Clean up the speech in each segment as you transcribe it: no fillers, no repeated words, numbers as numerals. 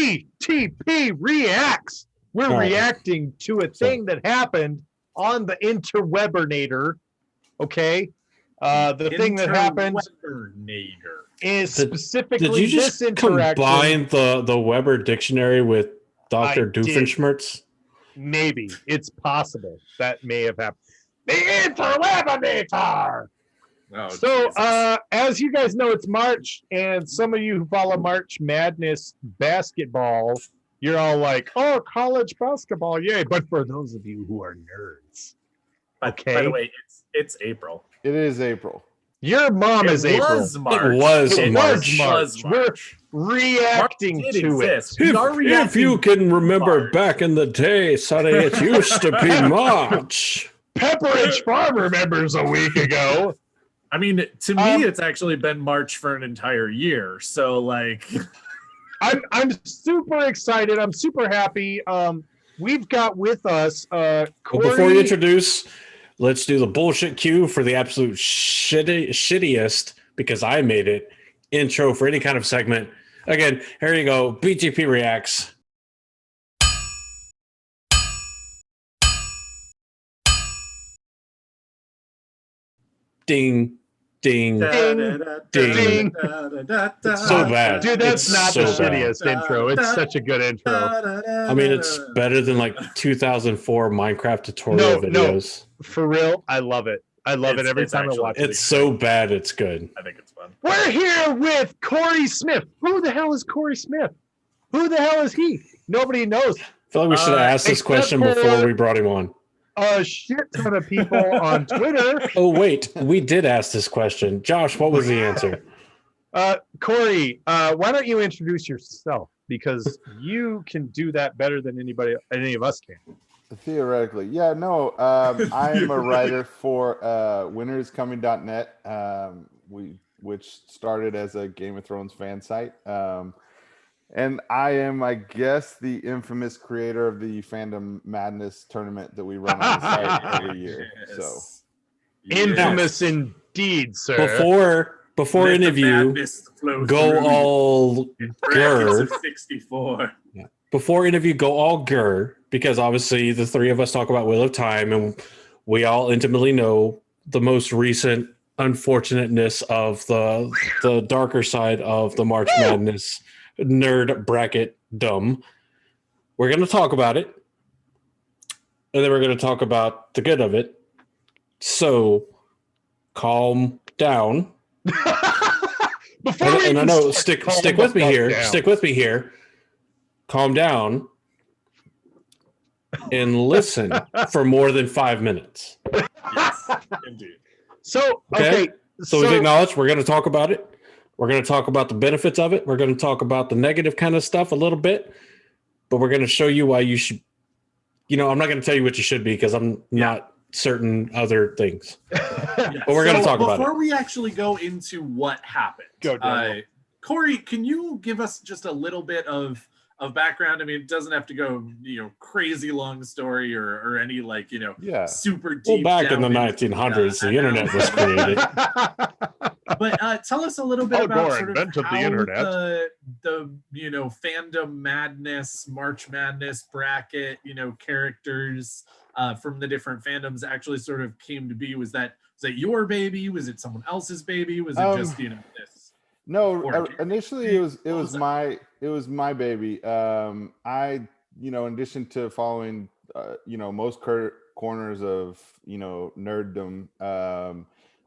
BTP reacts. We're reacting to a thing that happened on the Interwebinator. Okay. The thing that happened is specifically did you just this interaction. Combine the Weber dictionary with Dr. Doofenshmirtz? Maybe. It's possible. That may have happened. The Interwebinator! Oh, so, as you guys know, it's March, and some of you who follow March Madness basketball, you're all like, oh, college basketball, yay. But for those of you who are nerds, okay. By the way, it's April. It is April. Your mom is April. It was March. We're reacting to it. If you can remember back in the day, Sonny, it used to be March. Pepperidge Farm remembers a week ago. I mean, to me, it's actually been March for an entire year. So, like, I'm super excited. I'm super happy. We've got with us Corey. Well, before we introduce, let's do the bullshit cue for the absolute shittiest, because I made it, intro for any kind of segment. Again, here you go. BTP reacts. Ding, ding, ding, ding. It's so bad. Dude, that's not the shittiest intro. It's such a good intro. I mean, it's better than like 2004 Minecraft tutorial videos. No, for real, I love it. I love it every time I watch it. It's so bad, it's good. I think it's fun. We're here with Corey Smith. Who the hell is Corey Smith? Who the hell is he? Nobody knows. I feel like we should have asked this question before we brought him on. A shit ton of people on Twitter. Oh, wait. We did ask this question. Josh, what was the answer? Corey, why don't you introduce yourself? Because you can do that better than any of us can. Theoretically. Yeah, no. I am a writer for winnerscoming.net, which started as a Game of Thrones fan site. And I am, I guess, the infamous creator of the Fandom Madness tournament that we run on the site every year. Yes. So infamous indeed, sir. Before any of you go all grr. 64. Yeah. Before any of you go all grr, because obviously the three of us talk about Wheel of Time, and we all intimately know the most recent unfortunateness of the darker side of the March Madness nerd bracket dumb. We're going to talk about it, and then we're going to talk about the good of it. So calm down. And I know, stick with me here. Down. Stick with me here. Calm down and listen for more than 5 minutes. Yes, indeed. So, okay. So we've acknowledged we're going to talk about it. We're going to talk about the benefits of it. We're going to talk about the negative kind of stuff a little bit, but we're going to show you why you should, I'm not going to tell you what you should be, because I'm not certain other things. But we're going to talk about it. Before we actually go into what happened, Corey, can you give us just a little bit of background? I mean, it doesn't have to go, crazy long story or any super deep. Well, back in the 1900s, the internet was created. But tell us a little bit about sort of how the internet. the Fandom Madness, March Madness bracket, characters from the different fandoms actually sort of came to be. Was that your baby? Was it someone else's baby? Was it just this? No, initially it was my baby. I in addition to following most corners of nerddom,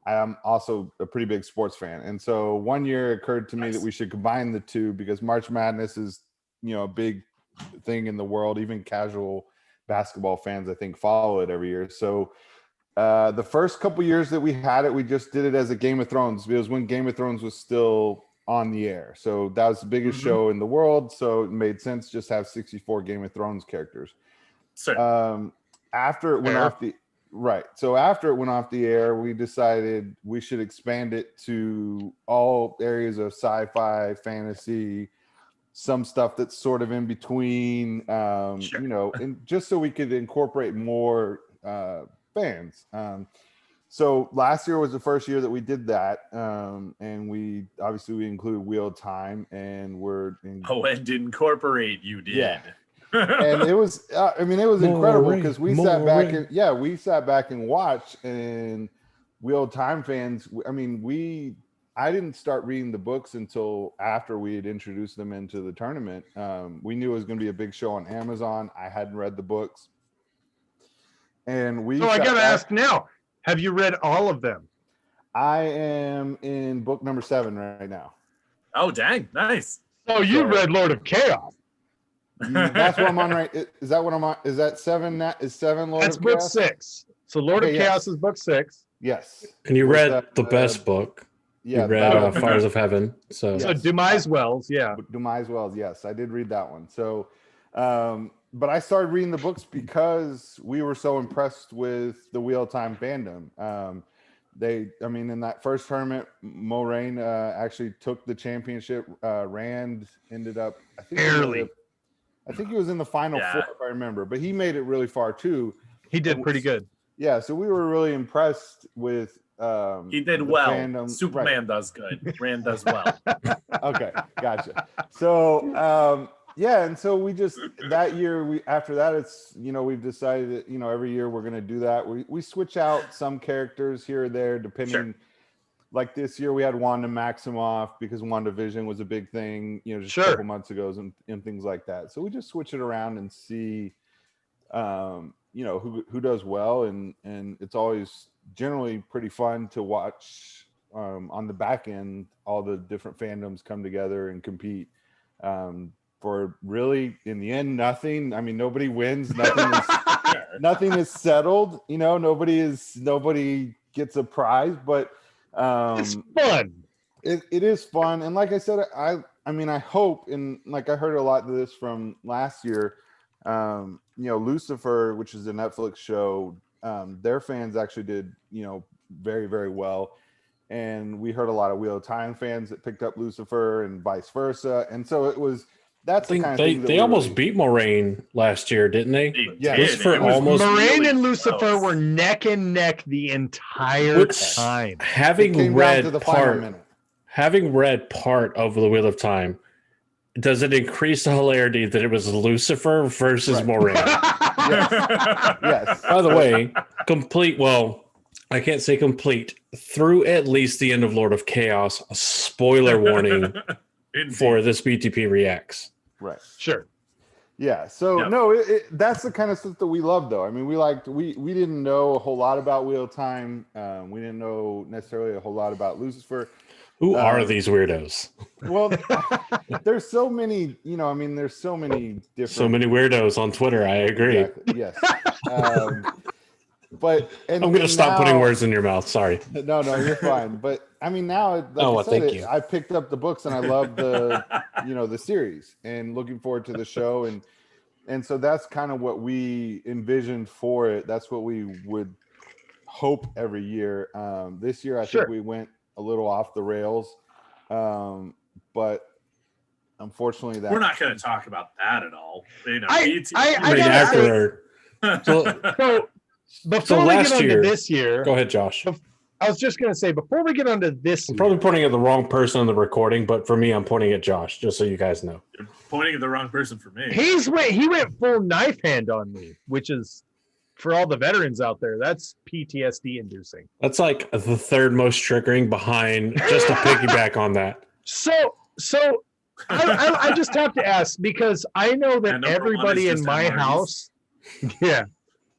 I am also a pretty big sports fan, and so one year it occurred to me that we should combine the two, because March Madness is a big thing in the world. Even casual basketball fans, I think, follow it every year. So the first couple years that we had it, we just did it as a Game of Thrones. It was when Game of Thrones was still on the air, so that was the biggest show in the world, so it made sense just have 64 Game of Thrones characters. After it went off the air, we decided we should expand it to all areas of sci-fi, fantasy, some stuff that's sort of in between, and just so we could incorporate more fans. So last year was the first year that we did that, and we included Wheel of Time, and and incorporate you did. Yeah. And it was, it was incredible because we sat back and watched, and Wheel of Time fans. I didn't start reading the books until after we had introduced them into the tournament. We knew it was going to be a big show on Amazon. I hadn't read the books, and I got to ask now: have you read all of them? I am in book number 7 right now. Oh, dang. Nice. So you read Lord of Chaos. That's what I'm on, right? Is that what I'm on? Is that 7? Is 7 Lord That's of book Chaos? 6. So Lord of Chaos is book 6. Yes. And you read the best book. Yeah. You read Fires of Heaven. So Demise Wells, yeah. Demise Wells, yes. I did read that one. So, but I started reading the books because we were so impressed with the Wheel of Time fandom. In that first tournament, Moraine actually took the championship. Rand ended up, I think he was in the final 4, if I remember, but he made it really far too. He did pretty good. Yeah, so we were really impressed with. He did well. Fandom. Superman does good. Rand does well. Okay, gotcha. So and so we just that year after that it's we've decided that every year we're going to do that. We switch out some characters here or there depending. Sure. Like this year we had Wanda Maximoff because WandaVision was a big thing, just a couple months ago and things like that. So we just switch it around and see who does well, and it's always generally pretty fun to watch on the back end all the different fandoms come together and compete for really in the end nothing. Nobody wins, nothing is settled, nobody gets a prize, but it's fun. It is fun, and like I said, I hope, and like I heard a lot of this from last year. Lucifer, which is a Netflix show, their fans actually did very, very well, and we heard a lot of Wheel of Time fans that picked up Lucifer and vice versa, and so that's the kind of thing they almost beat Moraine last year, didn't they? Yeah, Moraine and Lucifer were neck and neck the entire time. Having read part of the Wheel of Time, does it increase the hilarity that it was Lucifer versus Moraine? Yes. By the way, I can't say complete, through at least the end of Lord of Chaos, a spoiler warning for this BTP Reacts. Right. Sure. Yeah. So that's the kind of stuff that we love, though. We didn't know a whole lot about Wheel of Time. We didn't know necessarily a whole lot about Lucifer. Who are these weirdos? Well, there's so many, there's so many different. So many weirdos on Twitter. I agree. Exactly. Yes. But I'm going to stop putting words in your mouth. Sorry. No, you're fine. But now, thank you. I picked up the books and I love the, the series and looking forward to the show. And so that's kind of what we envisioned for it. That's what we would hope every year. This year, I think we went a little off the rails. But unfortunately we're not going to talk about that at all. Before we get onto this year, go ahead, Josh. I was just going to say, before we get onto this I'm probably pointing at the wrong person on the recording, but for me, I'm pointing at Josh, just so you guys know. You're pointing at the wrong person for me. He went full knife hand on me, which is, for all the veterans out there, that's PTSD inducing. That's like the third most triggering behind, just to piggyback on that. So I just have to ask, because I know that everybody in my house,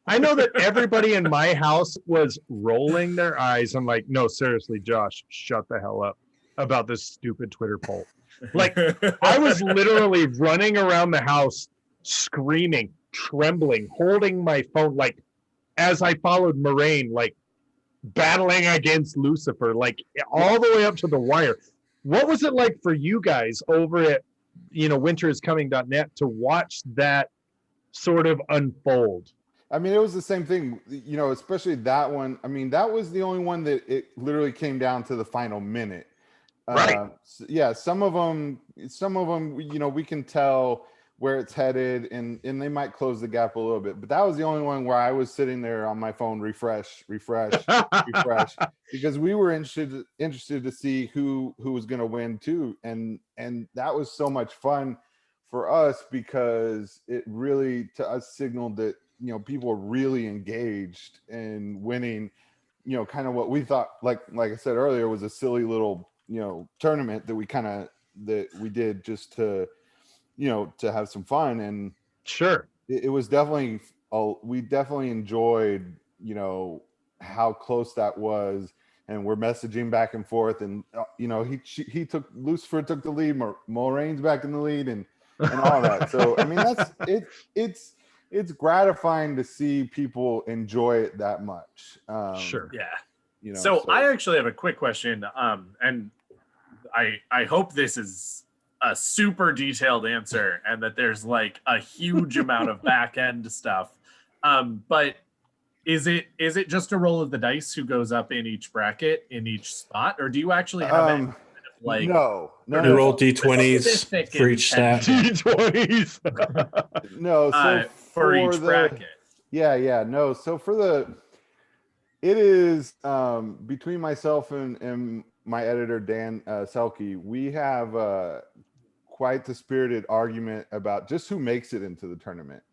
I know that everybody in my house was rolling their eyes. I'm like, no, seriously, Josh, shut the hell up about this stupid Twitter poll. Like, I was literally running around the house, screaming, trembling, holding my phone, like, as I followed Moraine, like, battling against Lucifer, like, all the way up to the wire. What was it like for you guys over at, winteriscoming.net to watch that sort of unfold? It was the same thing, especially that one. That was the only one that it literally came down to the final minute. Right. Some of them, we can tell where it's headed, and they might close the gap a little bit. But that was the only one where I was sitting there on my phone, refresh, refresh, because we were interested to see who was going to win too, and that was so much fun for us because it really to us signaled that people were really engaged in winning. Kind of what we thought, like I said earlier, was a silly little tournament that we did just to to have some fun. And sure, it was definitely we definitely enjoyed how close that was, and we're messaging back and forth, and he took Lucifer took the lead, Moraine's back in the lead, and all that. So I mean, that's it's gratifying to see people enjoy it that much. Sure. Yeah. So I actually have a quick question, and I hope this is a super detailed answer and that there's like a huge amount of back end stuff. But is it just a roll of the dice who goes up in each bracket in each spot, or do you actually have any kind of like no you roll d20s for each stat? D20s. No, so for each bracket. Yeah. No, so it is between myself and my editor Dan Selke, we have quite the spirited argument about just who makes it into the tournament.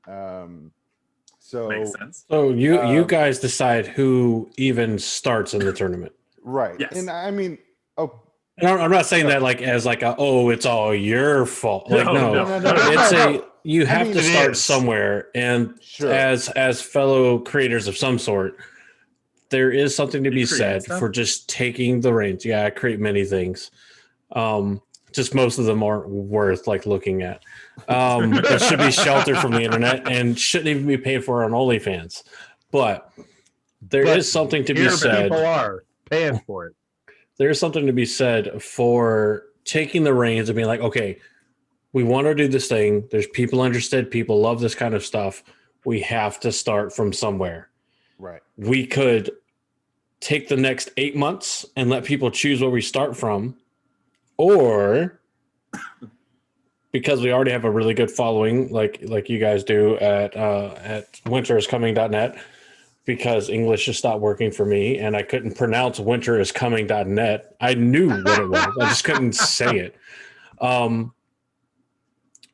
So makes sense. So you guys decide who even starts in the tournament, right? Yes. And I mean, I'm not saying that like as like it's all your fault. Like no. It's you have to start is somewhere, and sure. as fellow creators of some sort, there is something to be said for just taking the reins. Yeah, I create many things. Just most of them aren't worth like looking at. It should be sheltered from the internet and shouldn't even be paid for on OnlyFans. But there is something to be said. People are paying for it. There's something to be said for taking the reins and being like, okay, we want to do this thing. There's people interested. People love this kind of stuff. We have to start from somewhere. Right. We could take the next 8 months and let people choose where we start from, or because we already have a really good following, like you guys do at winteriscoming.net, because English just stopped working for me and I couldn't pronounce winteriscoming.net. I knew what it was. I just couldn't say it. And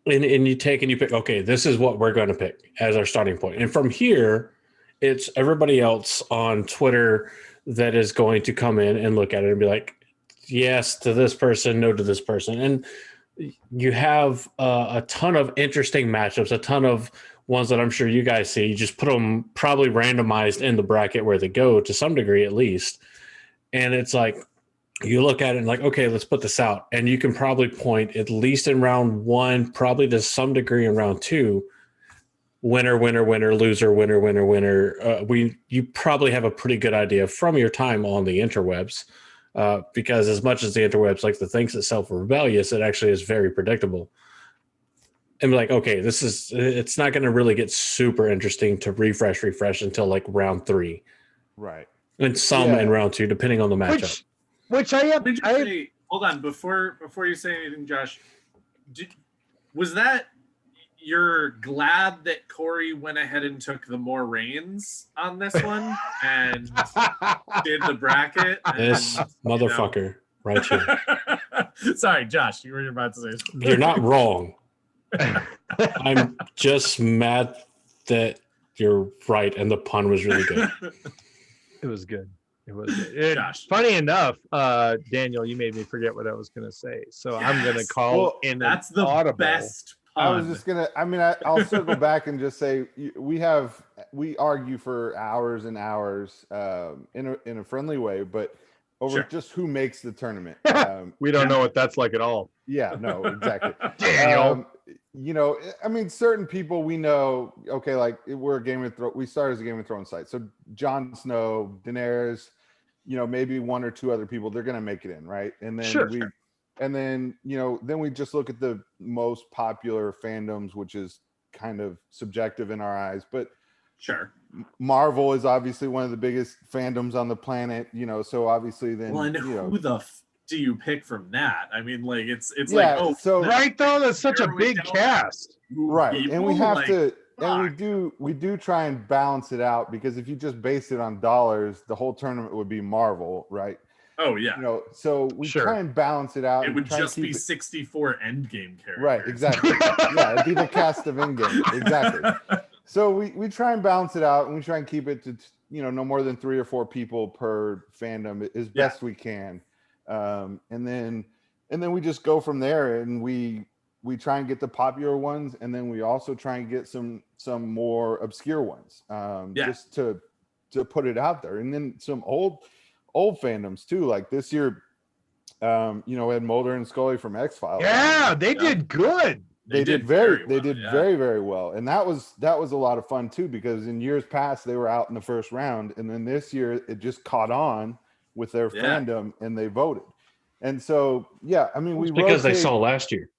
you take and you pick, okay, this is what we're going to pick as our starting point. And from here, it's everybody else on Twitter that is going to come in and look at it and be like, yes to this person, no to this person. And you have a ton of interesting matchups, a ton of ones that I'm sure you guys see. You just put them probably randomized in the bracket where they go to some degree at least. And it's like, you look at it and like, okay, let's put this out. And you can probably point at least in round one, probably to some degree in round two, winner, loser, winner. You probably have a pretty good idea from your time on the interwebs, because as much as the interwebs like to think itself rebellious, it actually is very predictable. And be like, okay, it's not going to really get super interesting to refresh until like round 3. Right. And some in round 2, depending on the matchup. Which I hold on, before you say anything, Josh, was that you're glad that Corey went ahead and took the more reins on this one and did the bracket? This motherfucker right here. Sorry, Josh, you were about to say something. You're not wrong. I'm just mad that you're right and the pun was really good. It was good. It was good. Funny enough, Daniel, you made me forget what I was going to say. So I'm going to call in that's the audible. Best pun. I was just going to, I'll circle back and just say we argue for hours and hours in a friendly way, but over just who makes the tournament. We don't know what that's like at all. Yeah, no, exactly. Daniel. Certain people we know, okay, like we're a Game of Thrones, we started as a Game of Thrones site. So Jon Snow, Daenerys, maybe one or two other people, they're going to make it in, right? And then then we just look at the most popular fandoms, which is kind of subjective in our eyes, but Marvel is obviously one of the biggest fandoms on the planet, so obviously then who the do you pick from that? I mean, like it's right though, that's such a big cast. Right. people, And we have like, to, fuck. and we do try and balance it out, because if you just base it on dollars, the whole tournament would be Marvel, right? Oh yeah, You know, so we Sure. try and balance it out. it and would try and just be keep it- 64 endgame characters. Right, exactly. Yeah, it'd be the cast of Endgame. Exactly. So we try and balance it out, and we try and keep it to, you know, no more than 3 or 4 people per fandom as best we can. And then we just go from there, and we try and get the popular ones, and then we also try and get some more obscure ones, just to put it out there. And then some old fandoms too, like this year, you know, we had Mulder and Scully from X-Files. Yeah, they did good. They did very very well, and that was a lot of fun too, because in years past they were out in the first round, and then this year it just caught on with their fandom, and they voted. And so I mean, we because they saw last year,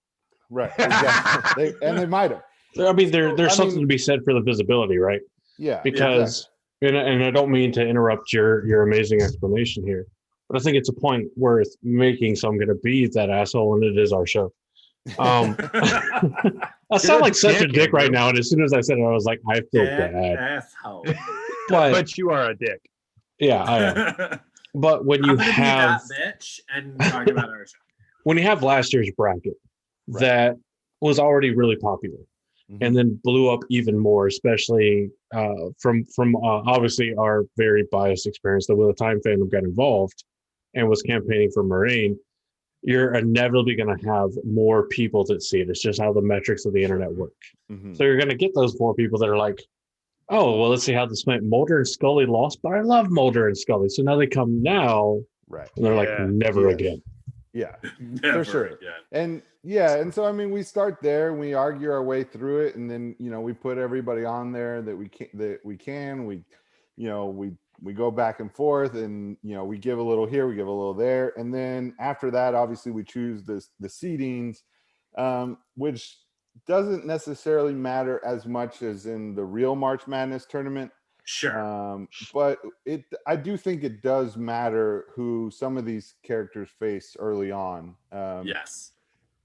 right, exactly. they might have. I mean, there's something to be said for the visibility, right? Yeah, because and I don't mean to interrupt your amazing explanation here, but I think it's a point worth making, so I'm going to be that asshole, and it is our show. I sound like such a dick right now, and as soon as I said it, I was like, I feel bad. Asshole. But you are a dick. Yeah, I am. But when you have be that bitch and talk about our show. When you have last year's bracket that was already really popular, and then blew up even more, especially from obviously our very biased experience, the Wheel of Time fandom got involved and was campaigning for Moraine. You're inevitably going to have more people that see it. It's just how the metrics of the internet work. So you're going to get those more people that are like, oh, well, let's see how this went. Mulder and Scully lost, but I love Mulder and Scully. So now they come now, and they're like, never again. Yeah, Never for sure. Again. And so I mean, we start there, and we argue our way through it, and then, you know, we put everybody on there that we can. We go back and forth, and, you know, we give a little here, we give a little there, and then after that, obviously, we choose the seedings, which doesn't necessarily matter as much as in the real March Madness tournament. Sure. But I do think it does matter who some of these characters face early on. Yes.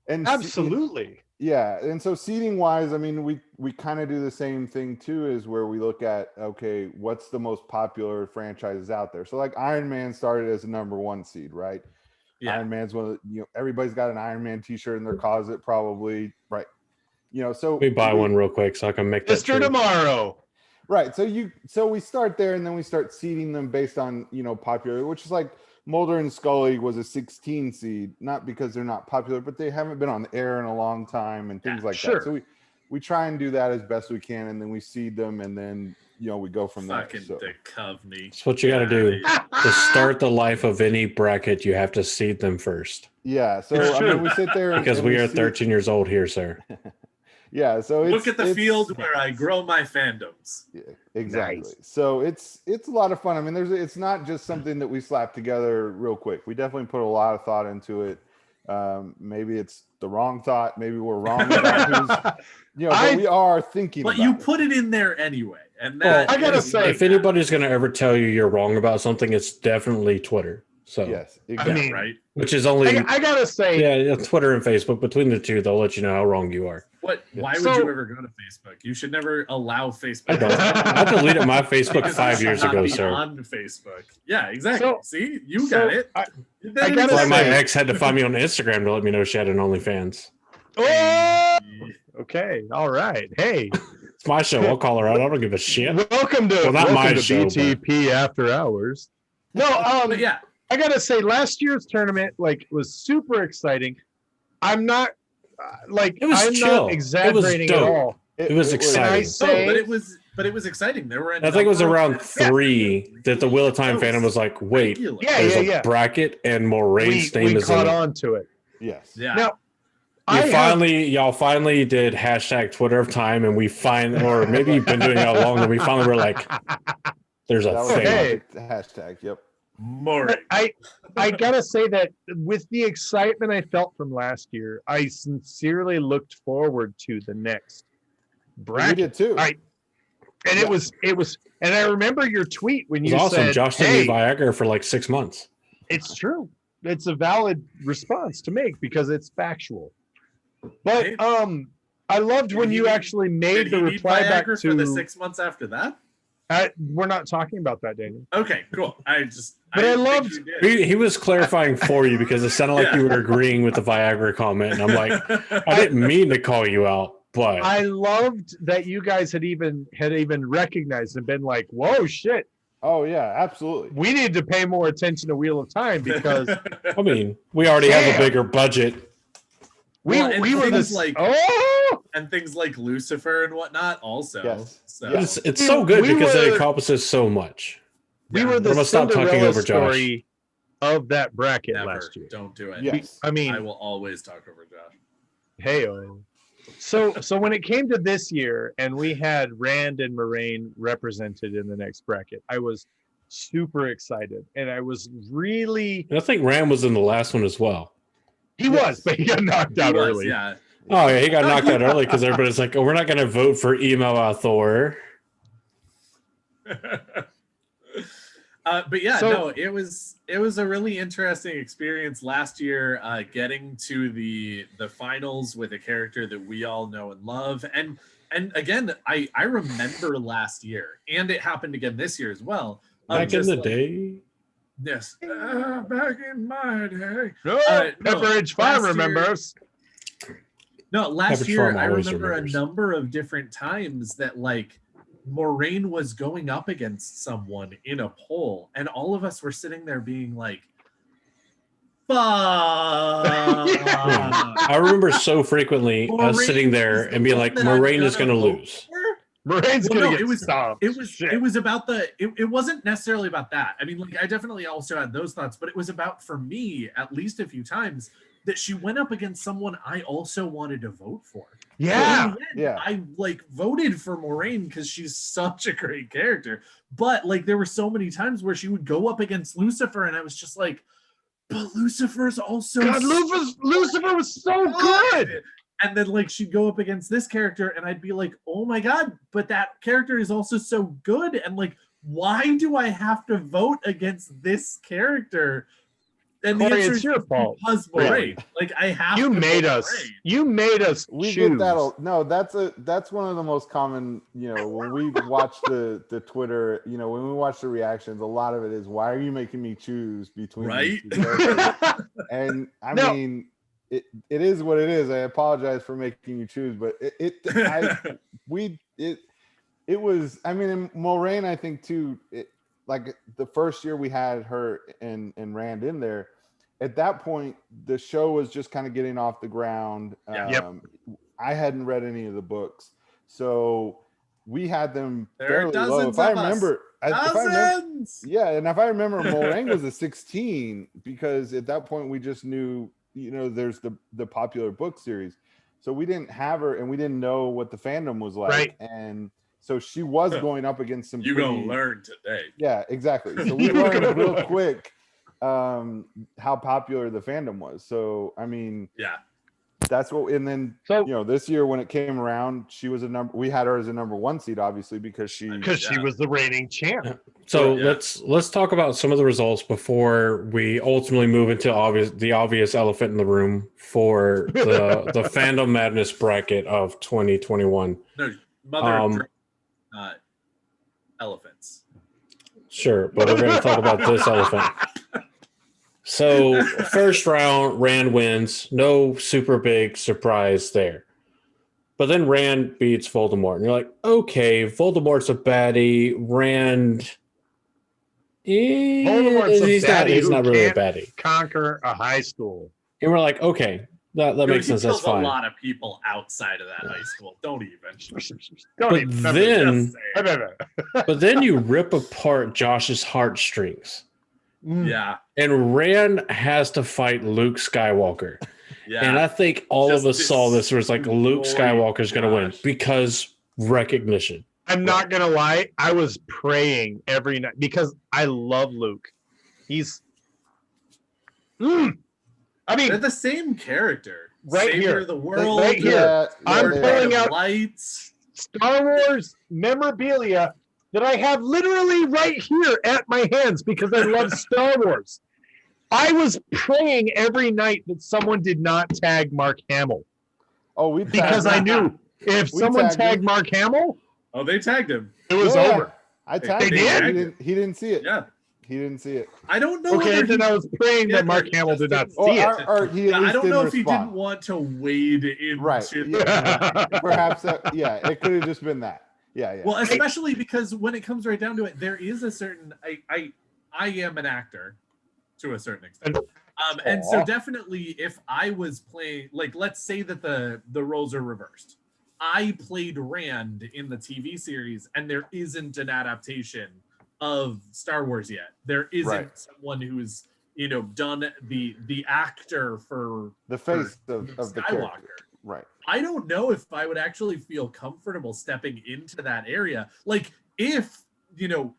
And absolutely. And so seeding wise, I mean, we kind of do the same thing too, is where we look at, okay, what's the most popular franchises out there? So like Iron Man started as a #1 seed, right? Yeah. Iron Man's one of the, you know, everybody's got an Iron Man t-shirt in their closet probably, right? You know, so we buy one real quick so I can make that Mr. Tomorrow. Right. So we start there, and then we start seeding them based on, you know, popular, which is like Mulder and Scully was a 16 seed, not because they're not popular, but they haven't been on the air in a long time and things like that. So we try and do that as best we can, and then we seed them, and then, you know, we go from there. So. The Coveney. That's what you got to do. To start the life of any bracket, you have to seed them first. Yeah. So I mean, we sit there because we are 13 years old here, sir. Yeah, so look at the field where I grow my fandoms. Yeah, exactly. Nice. So it's a lot of fun. I mean, it's not just something that we slap together real quick. We definitely put a lot of thought into it. Maybe it's the wrong thought. Maybe we're wrong about who's, you know, but we are thinking. But you put it in there anyway, and that I gotta say, if anybody's going to ever tell you you're wrong about something, it's definitely Twitter. So yes, exactly. I mean, right. Which is only I gotta say, yeah, Twitter and Facebook. Between the two, they'll let you know how wrong you are. What? Why would you ever go to Facebook? You should never allow Facebook. I deleted my Facebook 5 years ago, sir. On Facebook. Yeah, exactly. See, you got it. I gotta say, my ex had to find me on Instagram to let me know she had an OnlyFans. Oh, okay, all right. Hey, it's my show. I'll call her out. I don't give a shit. Welcome to BTP After Hours. No, but yeah. I gotta say, last year's tournament was super exciting. I'm not not exaggerating at all. It was exciting. But it was exciting. There were. I think it was around 3 that the Wheel of Time fandom was like, "Wait, there's a bracket and Moraine's name is in it." We caught on to it. Yes. Yeah. Now, y'all finally did hashtag Twitter of Time, and or maybe you've been doing it all along, and we finally were like, "There's a thing." Okay. Hashtag. Yep. More. I gotta say that with the excitement I felt from last year, I sincerely looked forward to the next bracket. We did too. It was, and I remember your tweet when you awesome. said, Josh did Viagra for like 6 months. It's true. It's a valid response to make because it's factual. But I loved when you actually made the reply back to for the 6 months after that. We're not talking about that, Daniel. Okay, cool. I loved. He was clarifying for you because it sounded like you were agreeing with the Viagra comment, and I'm like, I didn't mean to call you out, but I loved that you guys had even recognized and been like, "Whoa, shit! Oh yeah, absolutely. We need to pay more attention to Wheel of Time because I mean, we already have a bigger budget. we were this like and things like Lucifer and whatnot also. Yes. So Yeah. It's so good because it encompasses so much. We were the I'm gonna stop talking Cinderella over Josh. story of that bracket never, last year. don't do it. Yes. I mean, I will always talk over Josh. Heyo. So when it came to this year and we had Rand and Moraine represented in the next bracket, I was super excited and I was really. And I think Ram was in the last one as well. He was, but he got knocked out early. Yeah. Oh yeah, he got knocked out early because everybody's like, "Oh, we're not going to vote for Emo Thor." But yeah, So- no, it was a really interesting experience last year, getting to the finals with a character that we all know and love, and again, I remember last year, and it happened again this year as well. Back in the day, yes, back in my day. No, Pepperidge Farm remembers. No, last Pepperidge year Farm I always remember remembers. a number of different times that like Moraine was going up against someone in a poll, and all of us were sitting there being like, "Fuck!" I remember so frequently us sitting there and being like, "Moraine is going to lose." Moraine's Well, gonna no, get it was stomped. it was about it wasn't necessarily about that. I mean, like I definitely also had those thoughts, but it was about, for me, at least a few times, that she went up against someone I also wanted to vote for. Yeah. So in the end, I like voted for Moraine because she's such a great character. But like there were so many times where she would go up against Lucifer, and I was just like, but Lucifer's also God, Lucifer was so good. And then like she'd go up against this character, and I'd be like, oh my god, but that character is also so good. And like, why do I have to vote against this character? And the Corey, answer it's is your fault. because Moraine. Like I have You to made vote us. Moraine. You made us We choose. get that. No, that's one of the most common. You know, when we watch the Twitter, you know, when we watch the reactions, a lot of it is, why are you making me choose between Right? these two characters? And I mean, it is what it is. I apologize for making you choose, but it was. I mean, in Moraine, I think too. Like the first year we had her and Rand in there, at that point the show was just kind of getting off the ground. I hadn't read any of the books, so we had them fairly low. If I remember, and if I remember, Moraine was a 16 because at that point we just knew, you know, there's the popular book series, so we didn't have her and we didn't know what the fandom was like, right. and so she was going up against some. You gonna learn today. Yeah, exactly. So we learned real quick how popular the fandom was. So I mean, yeah, that's what. And then you know, this year when it came around, she was we had her as a number 1 seed, obviously, because she was the reigning champ. So let's talk about some of the results before we ultimately move into the obvious elephant in the room for the Fandom Madness bracket of 2021. No, mother. Elephants. Sure, but we're going to talk about this elephant. So, first round, Rand wins. No super big surprise there. But then Rand beats Voldemort. And you're like, okay, Voldemort's a baddie. Rand... Voldemort's he's not really a baddie. Conquer a high school. And we're like, okay, that makes sense. That's fine. A lot of people outside of that high school. Don't But then you rip apart Josh's heartstrings. Yeah. And Rand has to fight Luke Skywalker. Yeah. And I think all of us saw this was like Luke Skywalker's going to win because recognition. I'm not going to lie. I was praying every night because I love Luke. He's... I mean, they're the same character. Right Savior here. of the world. Right here. I'm pulling out lights. Star Wars memorabilia that I have literally right here at my hands because I love Star Wars. I was praying every night that someone did not tag Mark Hamill. Oh, because I knew if someone tagged Mark Hamill, they tagged him. It was over. I tagged him. Did? He didn't see it. Yeah. He didn't see it. I don't know. Okay, then I was praying that Mark Hamill did not see it. I don't know if he didn't want to wade into Perhaps, it could have just been that. Yeah. Well, especially because when it comes right down to it, there is a certain. I am an actor to a certain extent. And so definitely if I was playing, like, let's say that the roles are reversed. I played Rand in the TV series and there isn't an adaptation of Star Wars yet. There isn't someone who's, done the actor for the face of the Skywalker. Right. I don't know if I would actually feel comfortable stepping into that area. Like if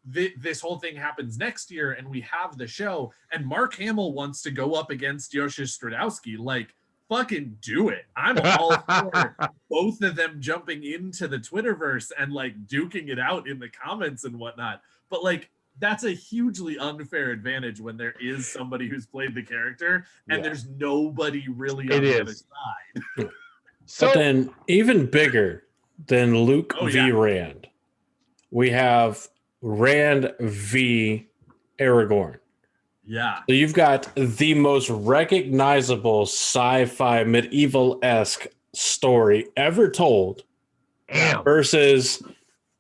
this whole thing happens next year and we have the show and Mark Hamill wants to go up against Yoshi Stradowski, like, fucking do it. I'm all for both of them jumping into the Twitterverse and like duking it out in the comments and whatnot. But like, that's a hugely unfair advantage when there is somebody who's played the character and there's nobody really on the other side. But then even bigger than Luke v. Rand, we have Rand v. Aragorn. Yeah. So you've got the most recognizable sci-fi medieval-esque story ever told. Damn. Versus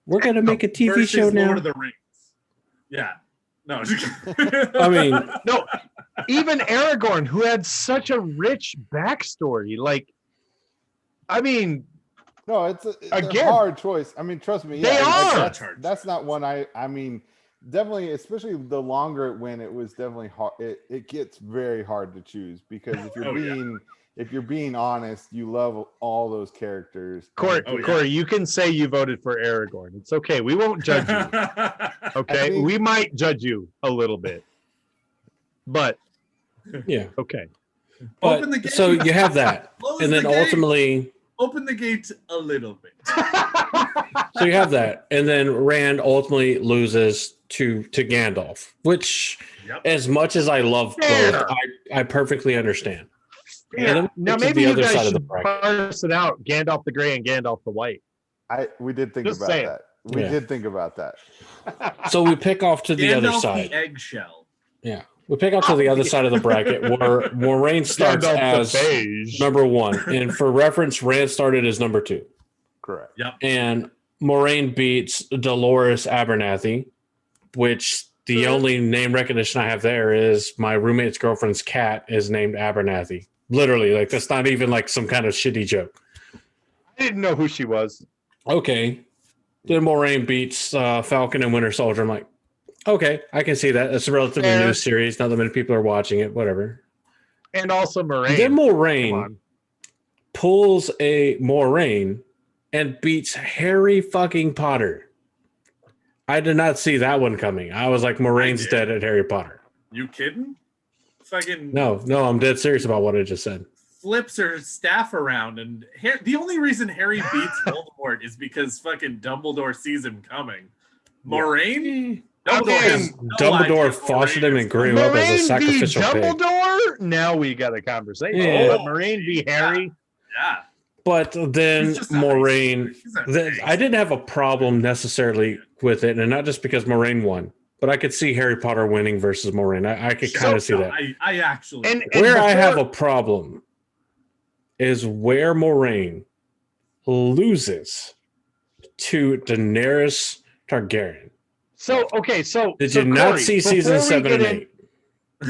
we're gonna make a TV show now. Lord of the Rings. Yeah. No. I mean, no. Even Aragorn, who had such a rich backstory, like, I mean, no, it's a hard choice. I mean, trust me. They are. That's not one I mean, definitely, especially the longer it went, it was definitely hard. It gets very hard to choose because if you're being honest, you love all those characters. Corey, you can say you voted for Aragorn. It's okay. We won't judge you. Okay, we might judge you a little bit, but yeah, okay. But, open the gate. So you have that, and then ultimately open the gate a little bit. So you have that, and then Rand ultimately loses to Gandalf, which, as much as I love both, I perfectly understand. Yeah. Now maybe you guys should parse it out: Gandalf the Grey and Gandalf the White. We did think about that. We did think about that. So we pick off to the other side. The eggshell. Yeah. We pick off to the other side of the bracket where Moraine starts as number 1. And for reference, Rand started as number 2. Correct. Yep. And Moraine beats Dolores Abernathy, which the only name recognition I have there is my roommate's girlfriend's cat is named Abernathy. Literally, like, that's not even like some kind of shitty joke. I didn't know who she was. Okay. Then Moraine beats Falcon and Winter Soldier. I'm like, okay, I can see that. It's a relatively new series. Not that many people are watching it. Whatever. And also Moraine. Then Moraine pulls a Moraine and beats Harry fucking Potter. I did not see that one coming. I was like, Moraine's dead at Harry Potter. You kidding? Fucking No, I'm dead serious about what I just said. Flips her staff around, and the only reason Harry beats Voldemort is because fucking Dumbledore sees him coming. Moraine? Dumbledore fostered him and grew up as a sacrificial pig. Dumbledore? Now we got a conversation. Yeah. But Moraine v. Harry? Yeah. But then Moraine, I didn't have a problem necessarily with it, and not just because Moraine won, but I could see Harry Potter winning versus Moraine. I could kind of see that. I actually... And where I have a problem is where Moraine loses to Daenerys Targaryen. So, okay, so... Did you not see season 7 and 8?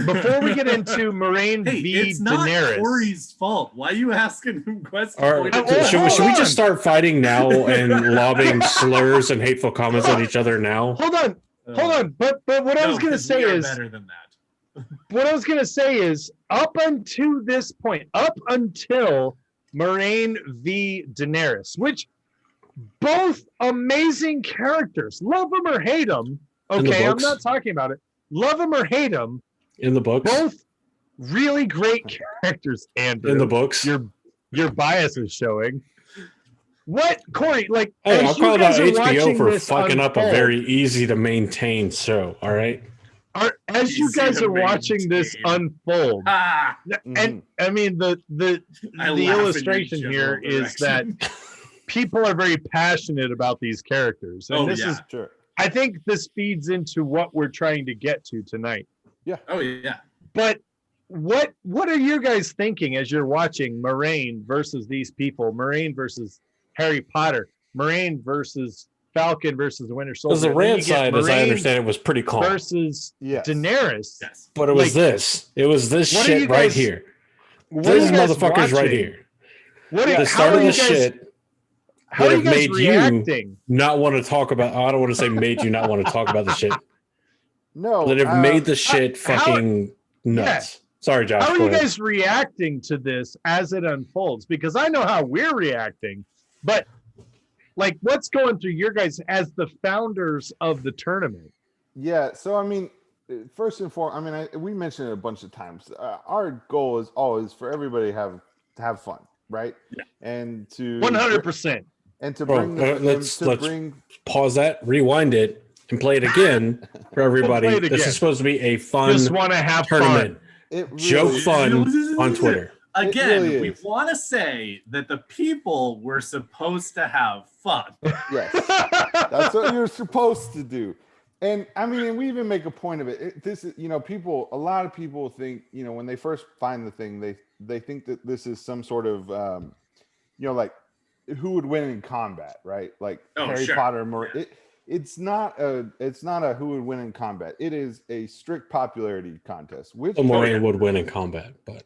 Before we get into Moraine v. It's not Daenerys... Corey's fault. Why are you asking him questions? Should we just start fighting now and lobbing slurs and hateful comments at each other now? Hold on. But what I was going to say is... better than that. What I was going to say is, up until this point, up until Moraine v. Daenerys, which both amazing characters, love them or hate them. Okay, I'm not talking about it. Love them or hate them. In the books, both really great characters. Andrew, in the books, your bias is showing. What, Corey? Like, hey, I'll call out HBO for fucking up a very easy to maintain show. All right. as you Easy guys to are watching this maintain. unfold, Ah, and I mean the I laugh in your illustration here general is that direction. people are very passionate about these characters, and Oh, this yeah. is, Sure. I think this feeds into what we're trying to get to tonight. Oh yeah. But what are you guys thinking as you're watching Moraine versus these people? Moraine versus Harry Potter. Moraine versus Falcon versus the Winter Soldier. Because the And then you Rand get side, as I Moraine understand it, was pretty calm. versus Yes. Daenerys. Yes. But it was like, this. It was this what are you shit right guys- here. What are These you guys motherfuckers right watching? here. What are, The how start are of you the guys, shit how are that you have guys made you reacting? not want to talk about. I don't want to say made you not want to talk about the shit. No, That have made the shit how- fucking nuts. Sorry, Josh. How are go you ahead. guys reacting to this as it unfolds? Because I know how we're reacting, but like what's going through your guys as the founders of the tournament? Yeah, so I mean, first and foremost, I mean, we mentioned it a bunch of times. Our goal is always for everybody to have fun, right? Yeah. And to 100%. and to Bro, bring the, let's bring pause that, rewind it, and play it again for everybody. play it This again. is supposed to be a fun Just want to have tournament. fun. it really, Joke fun on Twitter. Again, really we is. want to say that the people were supposed to have fun. Yes, that's what you're supposed to do. And I mean, and we even make a point of it. This is, a lot of people think, when they first find the thing, they think that this is some sort of, like who would win in combat, right? Like Oh, Harry sure. Potter. It's not a who would win in combat. It is a strict popularity contest. Which So Moraine would win in combat, but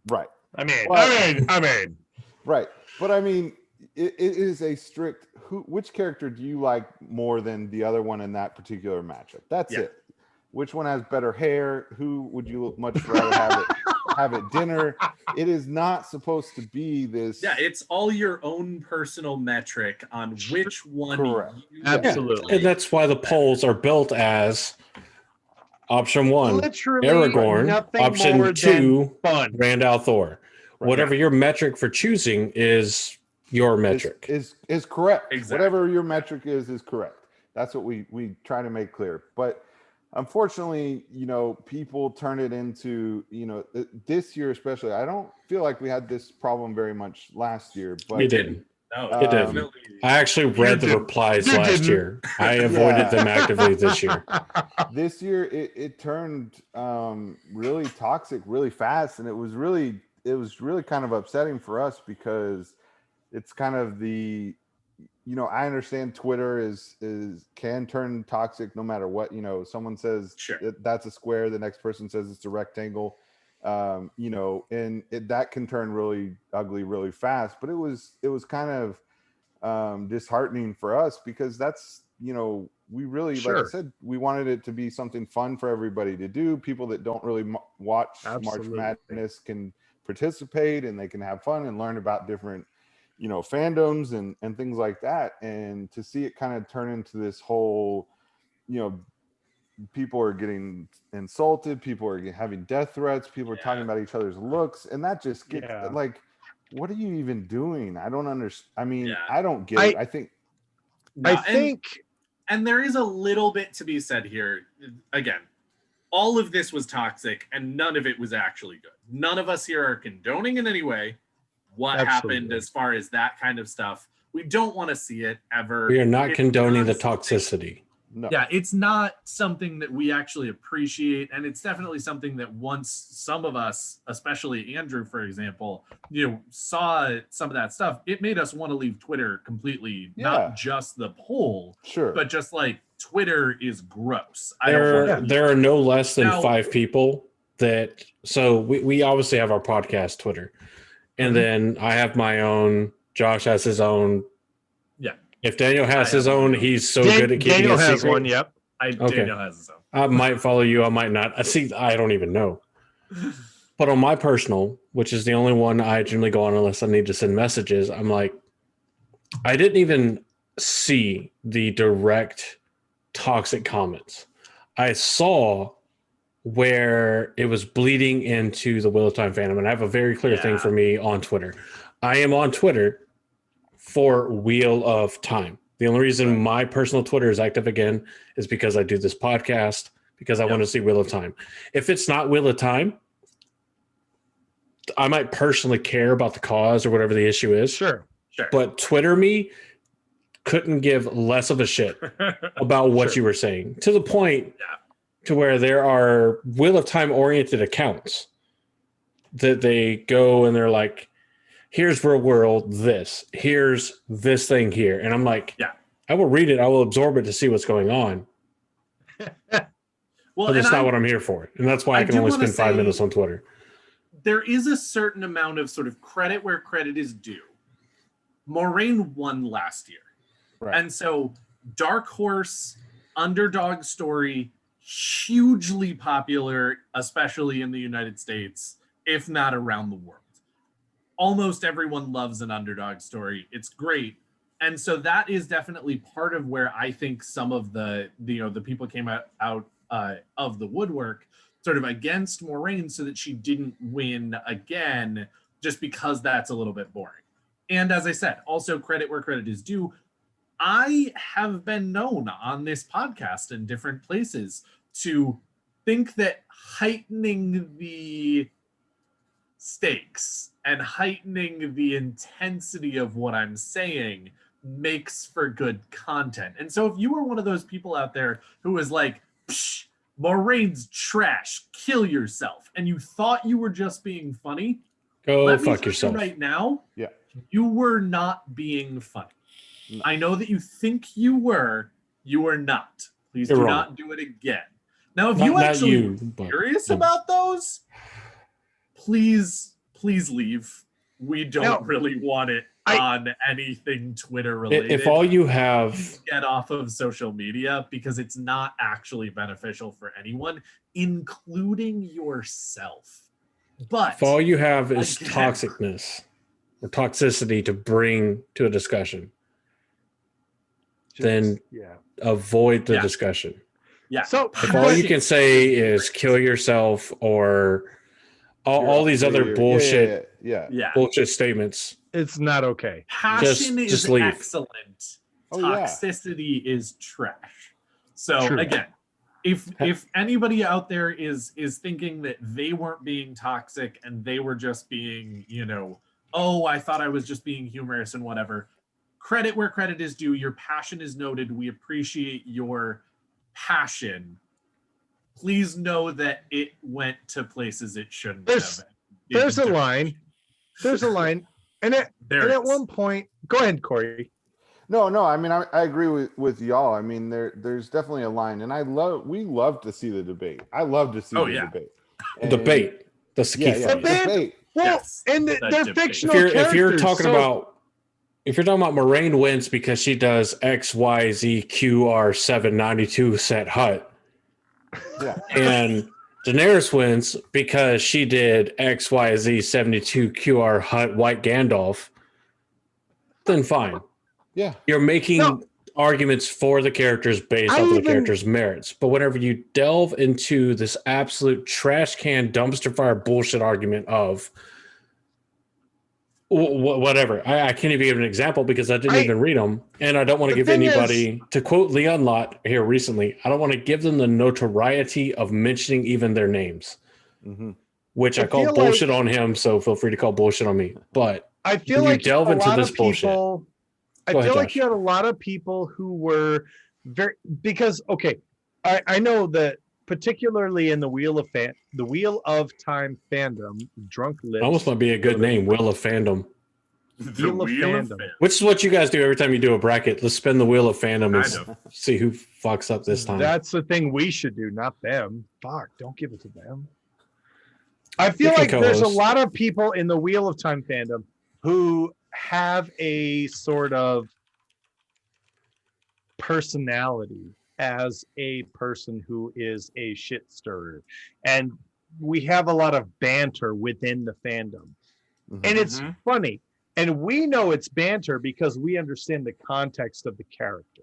right, I mean, right. But I mean, it is a strict which character do you like more than the other one in that particular matchup? That's it. Which one has better hair? Who would you much rather have at dinner? It is not supposed to be this. Yeah, it's all your own personal metric on which one. Correct. You Absolutely. and that's why the polls are built as option one, literally Aragorn, nothing option more two, than fun. Rand al'Thor. Whatever your metric for choosing is your metric. Is correct. Exactly. Whatever your metric is correct. That's what we try to make clear. But unfortunately, people turn it into, this year especially. I don't feel like we had this problem very much last year, but We didn't. No, It didn't. definitely. I actually read the didn't. replies You last didn't. year. I avoided them actively this year. this year it turned really toxic really fast, and it was really kind of upsetting for us because it's kind of the I understand Twitter is can turn toxic no matter what. Someone says Sure. that's a square, the next person says it's a rectangle, and that can turn really ugly really fast. But it was kind of disheartening for us because that's we really, like I said, we wanted it to be something fun for everybody to do. People that don't really watch Absolutely. March Madness can participate, and they can have fun and learn about different fandoms and things like that. And to see it kind of turn into this whole people are getting insulted, people are having death threats, people are talking about each other's looks, and that just gets like, what are you even doing? I don't understand. I mean, I don't get it. I think and there is a little bit to be said here. Again, all of this was toxic and none of it was actually good. None of us here are condoning in any way what happened as far as that kind of stuff. We don't want to see it ever. We are not condoning the toxicity. no. Yeah, it's not something that we actually appreciate, and it's definitely something that once some of us, especially Andrew, for example, saw some of that stuff, it made us want to leave Twitter completely. Not just the poll, Sure, but just like Twitter is gross. There are no less than Now- 5 people that. So we obviously have our podcast Twitter, and then I have my own. Josh has his own. Yeah. If Daniel has I his have own, one. he's so good at keeping Daniel it has secret. one. Yep. Daniel has his own. I might follow you. I might not. I don't even know. But on my personal, which is the only one I generally go on unless I need to send messages, I'm like, I didn't even see the direct toxic comments. I saw where it was bleeding into the Wheel of Time fandom. And I have a very clear thing for me on Twitter. I am on Twitter for Wheel of Time. The only reason my personal Twitter is active again is because I do this podcast, because I want to see Wheel of Time. If it's not Wheel of Time, I might personally care about the cause or whatever the issue is. Sure. But Twitter me couldn't give less of a shit about what you were saying, to the point to where there are Wheel of Time oriented accounts that they go and they're like, here's real world this, here's this thing here. And I'm like, I will read it, I will absorb it to see what's going on. Well, but it's not what I'm here for. And that's why I can only spend 5 minutes on Twitter. There is a certain amount of sort of credit where credit is due. Moraine won last year. Right. And so Dark Horse, underdog story, hugely popular, especially in the United States, if not around the world. Almost everyone loves an underdog story. It's great. And so that is definitely part of where I think some of the people came out of the woodwork sort of against Moraine so that she didn't win again, just because that's a little bit boring. And as I said, also credit where credit is due. I have been known on this podcast in different places to think that heightening the stakes and heightening the intensity of what I'm saying makes for good content. And so if you were one of those people out there who was like, psh, Moraine's trash, kill yourself, and you thought you were just being funny, go fuck yourself right now. You were not being funny. I know that you think you were not. Please do not do it again. Now, if you actually are curious about those, please leave. We don't really want it on anything Twitter related. If all you have, get off of social media, because it's not actually beneficial for anyone, including yourself. But if all you have is toxicness or toxicity to bring to a discussion, then avoid the discussion. Yeah. So if all you can say is kill yourself or all these other bullshit statements, it's not okay. Passion is leave. Excellent. Toxicity is trash. So again, if anybody out there is thinking that they weren't being toxic and they were just being, I thought I was just being humorous and whatever, credit where credit is due. Your passion is noted. We appreciate your passion. Please know that it went to places it shouldn't have. There's a line. And at one point, go ahead, Corey. No. I mean, I agree with y'all. I mean, there's definitely a line, and we love to see the debate. I love to see the debate. And debate. That's the key. Debate. Well, and they're fictional characters. If you're talking about Moraine wins because she does XYZ QR 792 set hut. Yeah. And Daenerys wins because she did XYZ 72 QR hut white Gandalf, then fine. Yeah. You're making arguments for the characters based off of the characters' merits. But whenever you delve into this absolute trash can dumpster fire bullshit argument of whatever, I can't even give an example because I didn't even read them, and I don't want to give anybody, to quote Leon Lott here recently, I don't want to give them the notoriety of mentioning even their names, which I call bullshit on him, so feel free to call bullshit on me. But I feel like you delve into this bullshit. I feel like you had a lot of people who were because I know that particularly in the Wheel of Time fandom, Drunk Lips. Almost might be a good name, Wheel of Fandom. The Wheel of Fandom. Which is what you guys do every time you do a bracket. Let's spin the Wheel of Fandom and see who fucks up this time. That's the thing we should do, not them. Fuck, don't give it to them. I feel like there's a lot of people in the Wheel of Time fandom who have a sort of personality as a person who is a shit stirrer, and we have a lot of banter within the fandom, and it's funny, and we know it's banter because we understand the context of the character,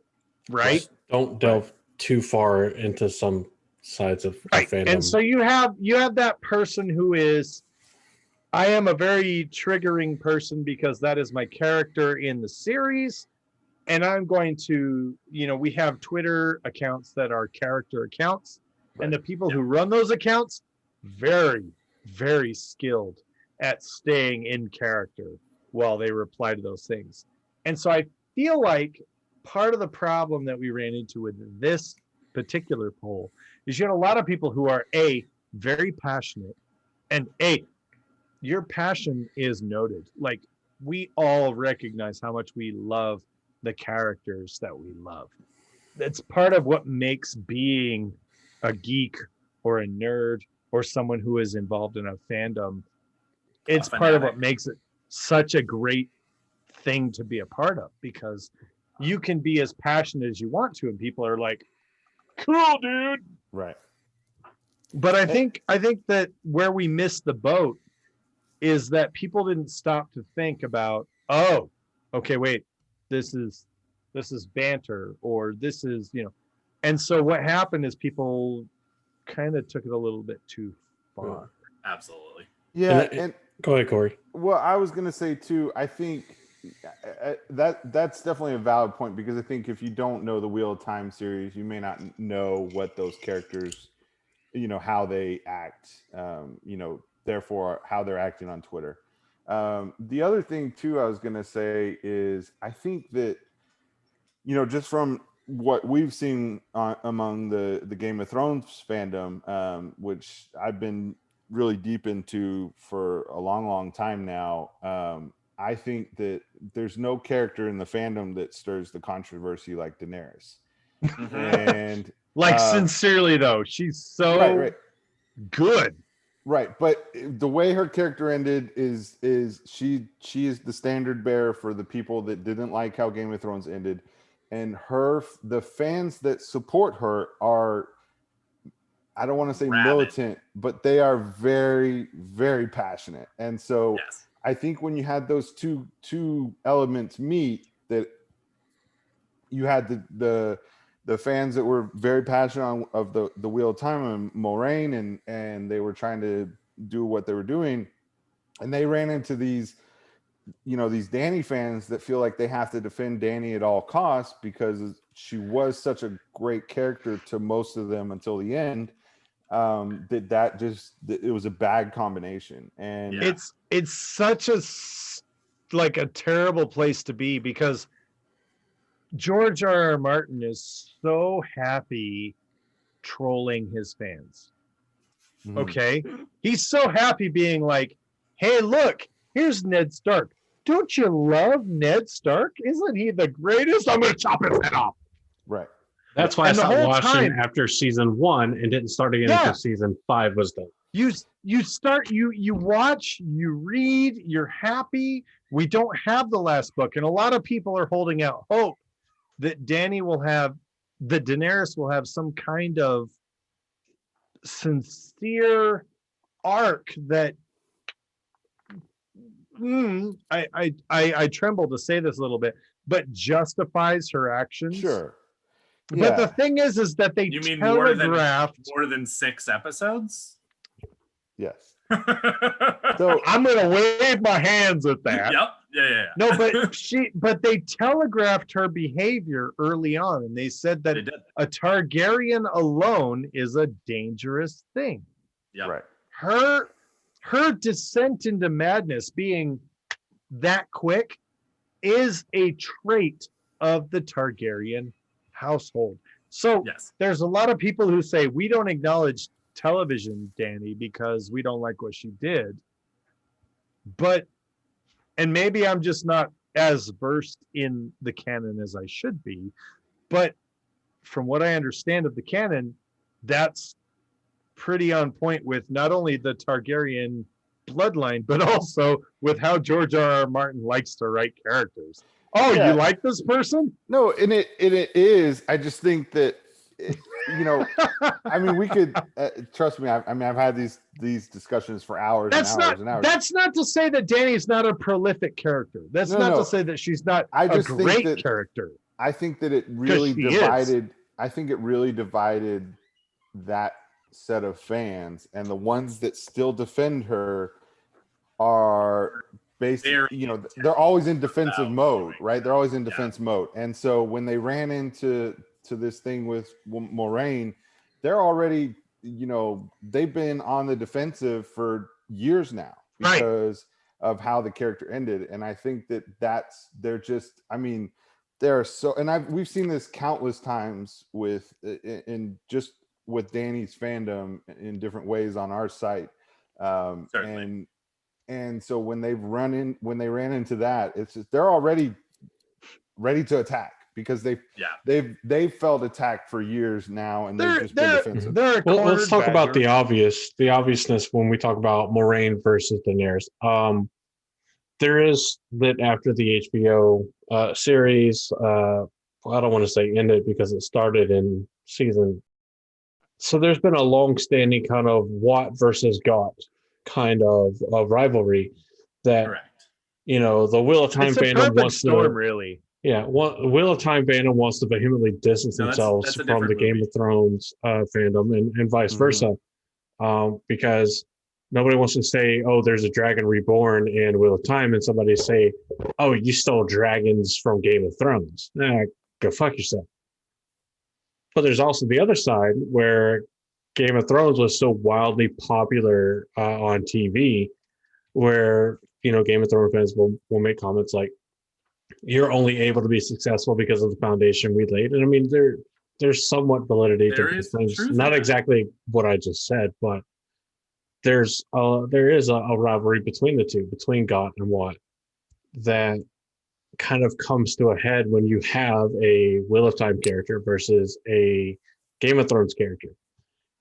right? Just don't delve too far into some sides of fandom. And so you have that person who is, I am a very triggering person because that is my character in the series. And I'm going to, we have Twitter accounts that are character accounts. And the people who run those accounts, very, very skilled at staying in character while they reply to those things. And so I feel like part of the problem that we ran into with this particular poll is you had a lot of people who are very passionate, and your passion is noted. Like, we all recognize how much we love the characters that we love. That's part of what makes being a geek or a nerd or someone who is involved in a fandom. It's part of what makes it such a great thing to be a part of, because you can be as passionate as you want to, and people are like, cool, dude. Right. But I think that where we missed the boat is that people didn't stop to think about, oh, okay, wait, this is banter, or this is, and so what happened is people kind of took it a little bit too far. Absolutely. Yeah. And go ahead, Corey. Well, I was going to say too, I think that's definitely a valid point, because I think if you don't know the Wheel of Time series, you may not know what those characters, how they act, therefore how they're acting on Twitter. The other thing too, I was going to say is, I think that, just from what we've seen among the Game of Thrones fandom, which I've been really deep into for a long, long time now, I think that there's no character in the fandom that stirs the controversy like Daenerys. And sincerely though, she's so good. Right, but the way her character ended is she is the standard bearer for the people that didn't like how Game of Thrones ended, and the fans that support her are, I don't want to say militant, but they are very, very passionate. And so I think when you had those two elements meet, that you had the fans that were very passionate of the Wheel of Time and Moraine, and they were trying to do what they were doing, and they ran into these Dany fans that feel like they have to defend Dany at all costs because she was such a great character to most of them until the end. It was a bad combination, and it's such a terrible place to be, because George R.R. Martin is so happy trolling his fans. Okay, he's so happy being like, hey, look, here's Ned Stark. Don't you love Ned Stark? Isn't he the greatest? I'm gonna chop his head off. Right. That's why I stopped watching after season 1 and didn't start again until season 5 was done. You watch, you read, you're happy. We don't have the last book, and a lot of people are holding out hope that Daenerys will have some kind of sincere arc that I tremble to say this a little bit, but justifies her actions. Sure. But the thing is that they telegraphed more than 6 episodes. Yes. So I'm gonna wave my hands at that. Yep. Yeah. No, but they telegraphed her behavior early on, and they said that a Targaryen alone is a dangerous thing. Yeah. Right. Her descent into madness being that quick is a trait of the Targaryen household. So there's a lot of people who say we don't acknowledge television Dany because we don't like what she did. And maybe I'm just not as versed in the canon as I should be, but from what I understand of the canon, that's pretty on point with not only the Targaryen bloodline, but also with how George R.R. Martin likes to write characters. Oh, you like this person? No, and it is. I just think that, I mean, we could trust me. I've had these discussions for hours and hours and hours. That's not to say that Dany's not a prolific character. That's not to say that she's not a great character. I think that it really divided. I think it really divided that set of fans, and the ones that still defend her are basically, they're always in defensive mode, right? They're always in defense mode. And so when they ran into this thing with Moraine, they're already they've been on the defensive for years now because of how the character ended. And I think they're just, I mean, they're so, and we've seen this countless times with Danny's fandom in different ways on our site. And so when they ran into that, it's just, they're already ready to attack because they've felt attacked for years now, and they've just been defensive. Well, let's talk about the obviousness when we talk about Moraine versus Daenerys. There is that after the HBO series, I don't want to say ended because it started in season. So there's been a long-standing kind of Watt versus Got kind of rivalry that, the Wheel of Time fandom wants to really. Yeah, Wheel of Time fandom wants to vehemently distance themselves from the Game of Thrones fandom and vice versa, because nobody wants to say, "Oh, there's a dragon reborn in Wheel of Time," and somebody say, "Oh, you stole dragons from Game of Thrones." Nah, go fuck yourself. But there's also the other side where Game of Thrones was so wildly popular on TV, where Game of Thrones fans will make comments like, "You're only able to be successful because of the foundation we laid." And I mean, there's somewhat validity to these things. Not exactly what I just said, but there is a rivalry between the two, between Got and Watt, that kind of comes to a head when you have a Wheel of Time character versus a Game of Thrones character.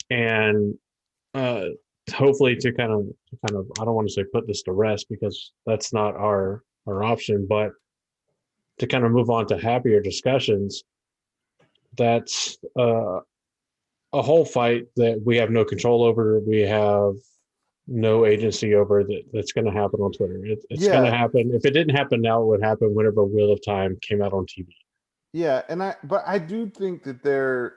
And hopefully to kind of I don't want to say put this to rest because that's not our option, but to kind of move on to happier discussions, that's a whole fight that we have no control over. We have no agency over that's going to happen on Twitter. It's going to happen. If it didn't happen now, it would happen whenever Wheel of Time came out on TV. Yeah, but I do think that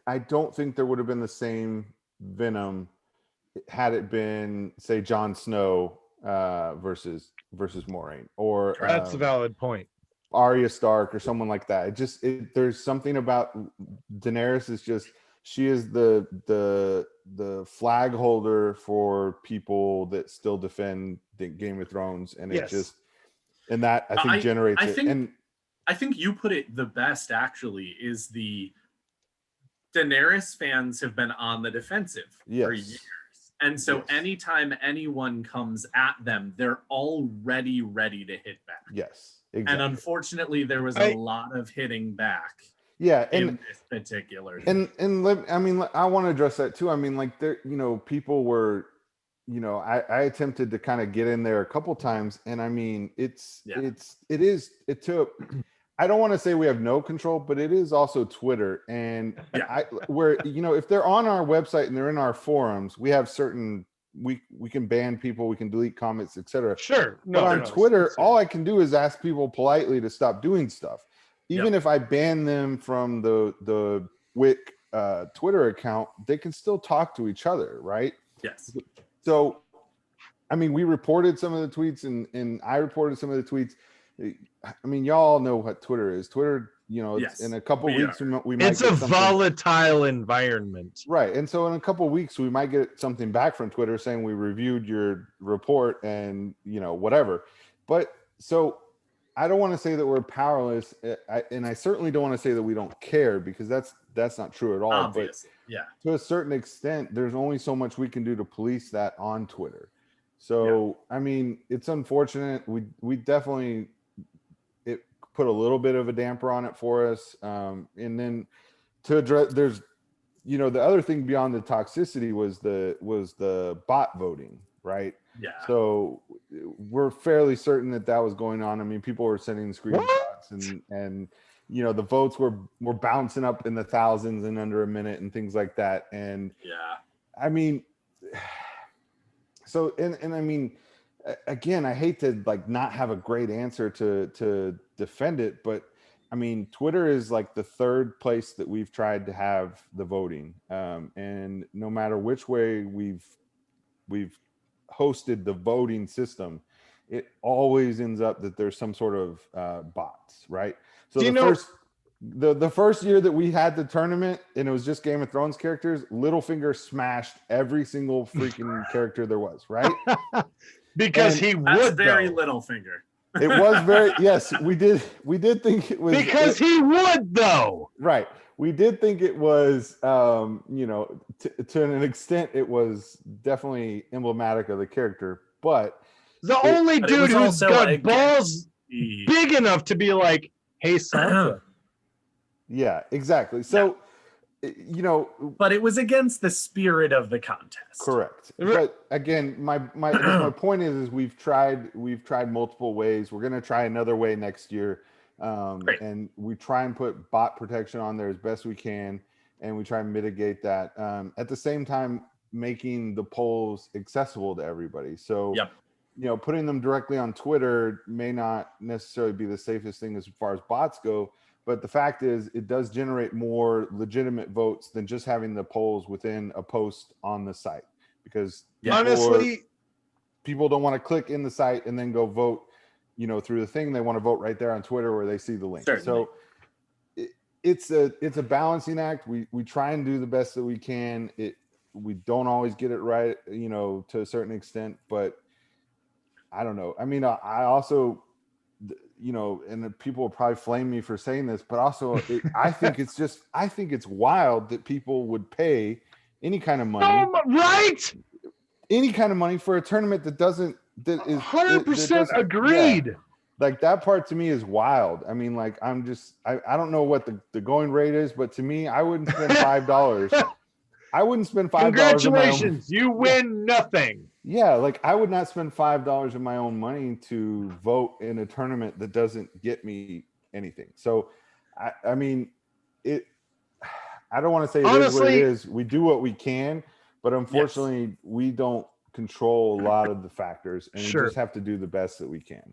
I don't think there would have been the same venom had it been, say, Jon Snow versus Moraine, or that's a valid point. Arya Stark or someone like that. There's something about Daenerys is just, she is the flag holder for people that still defend the Game of Thrones, and it just, and that I think generates it. And I think you put it the best, actually, is the Daenerys fans have been on the defensive for years. And so anytime anyone comes at them, they're already ready to hit back. Yes, exactly. And unfortunately, there was a lot of hitting back. Yeah, in this particular. And I mean, I want to address that too. I mean, like there, people were, I attempted to kind of get in there a couple times, and I mean, it took. I don't want to say we have no control, but it is also Twitter, and if they're on our website and they're in our forums, we have certain we can ban people, we can delete comments, etc. Sure. But on Twitter, all I can do is ask people politely to stop doing stuff. Even if I ban them from the WiC Twitter account, they can still talk to each other, right? Yes. So, I mean, we reported some of the tweets, and I reported some of the tweets. I mean, y'all know what Twitter is. Twitter, in a couple weeks, we might it's get a something. volatile environment. Right. And so in a couple weeks, we might get something back from Twitter saying we reviewed your report and, whatever. But so I don't want to say that we're powerless. And I certainly don't want to say that we don't care, because that's not true at all. Obviously, but to a certain extent, there's only so much we can do to police that on Twitter. So, I mean, it's unfortunate. We definitely, it put a little bit of a damper on it for us. And then to address, there's, the other thing beyond the toxicity was the bot voting, right? Yeah. So we're fairly certain that was going on. I mean, people were sending screenshots and the votes were bouncing up in the thousands in under a minute and things like that. And I mean, so, and I mean, again, I hate to not have a great answer to defend it, but I mean, Twitter is like the third place that we've tried to have the voting. And no matter which way we've hosted the voting system, it always ends up that there's some sort of bots, right? So The first year that we had the tournament and it was just Game of Thrones characters, Littlefinger smashed every single freaking character there was, right? Because And he That's would very though. little finger. It was very yes, we did think it was Because he would though. right. We did think it was you know, to an extent it was definitely emblematic of the character, but The only but it dude was who's also got against balls the- big enough to be like, hey, Sansa. yeah, exactly. So you know, but it was against the spirit of the contest. correct. But again, my point is we've tried multiple ways. We're gonna try another way next year. Great. And we try and put bot protection on there as best we can, and we try and mitigate that. At the same time, making the polls accessible to everybody. So Yep. you know, putting them directly on Twitter may not necessarily be the safest thing as far as bots go. But the fact is, it does generate more legitimate votes than just having the polls within a post on the site. Because Honestly, people don't want to click in the site and then go vote, you know, through the thing. They want to vote right there on Twitter where they see the link. Certainly. So it's a balancing act. We try and do the best that we can. We don't always get it right, you know, to a certain extent, but I don't know. I mean, I also, you know, and people will probably flame me for saying this, but also I think it's wild that people would pay any kind of money, right? any kind of money for a tournament that is 100% agreed. Yeah. Like that part to me is wild. I mean, like I don't know what the going rate is, but to me, I wouldn't spend $5. I wouldn't spend $5. Congratulations, you win nothing. Yeah, like I would not spend $5 of my own money to vote in a tournament that doesn't get me anything. So, I mean, I don't want to say it is what it is. We do what we can, but unfortunately, we don't control a lot of the factors, and we just have to do the best that we can.